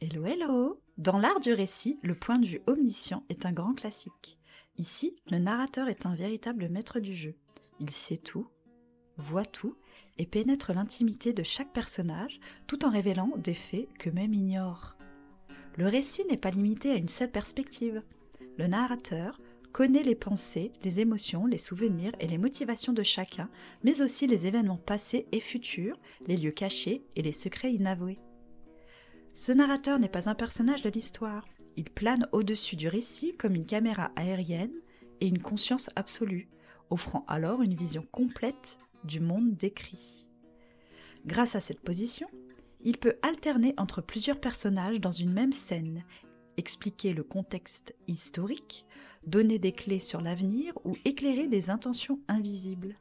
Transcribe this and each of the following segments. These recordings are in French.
Hello, hello! Dans l'art du récit, le point de vue omniscient est un grand classique. Ici, le narrateur est un véritable maître du jeu. Il sait tout, voit tout et pénètre l'intimité de chaque personnage tout en révélant des faits qu'eux-mêmes ignorent. Le récit n'est pas limité à une seule perspective. Le narrateur connaît les pensées, les émotions, les souvenirs et les motivations de chacun, mais aussi les événements passés et futurs, les lieux cachés et les secrets inavoués. Ce narrateur n'est pas un personnage de l'histoire. Il plane au-dessus du récit comme une caméra aérienne et une conscience absolue, offrant alors une vision complète du monde décrit. Grâce à cette position, il peut alterner entre plusieurs personnages dans une même scène, expliquer le contexte historique, donner des clés sur l'avenir ou éclairer des intentions invisibles.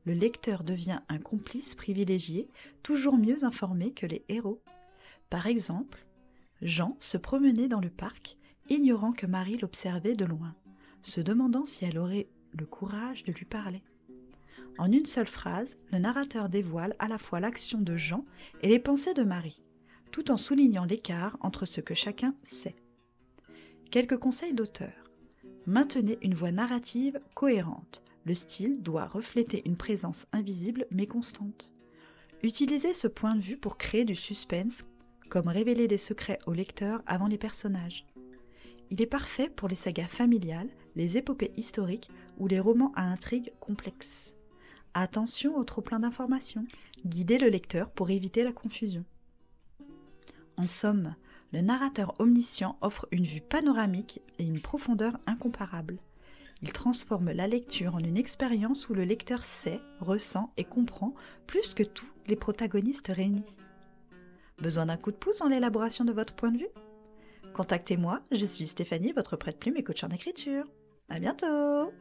Le lecteur devient un complice privilégié, toujours mieux informé que les héros. Par exemple, Jean se promenait dans le parc, ignorant que Marie l'observait de loin, se demandant si elle aurait le courage de lui parler. En une seule phrase, le narrateur dévoile à la fois l'action de Jean et les pensées de Marie, tout en soulignant l'écart entre ce que chacun sait. Quelques conseils d'auteur. Maintenez une voix narrative cohérente. Le style doit refléter une présence invisible mais constante. Utilisez ce point de vue pour créer du suspense, comme révéler des secrets au lecteur avant les personnages. Il est parfait pour les sagas familiales, les épopées historiques ou les romans à intrigue complexes. Attention au trop-plein d'informations, guidez le lecteur pour éviter la confusion. En somme, le narrateur omniscient offre une vue panoramique et une profondeur incomparables. Il transforme la lecture en une expérience où le lecteur sait, ressent et comprend plus que tous les protagonistes réunis. Besoin d'un coup de pouce dans l'élaboration de votre point de vue? Contactez-moi, je suis Stéphanie, votre prête-plume et coach en écriture. À bientôt!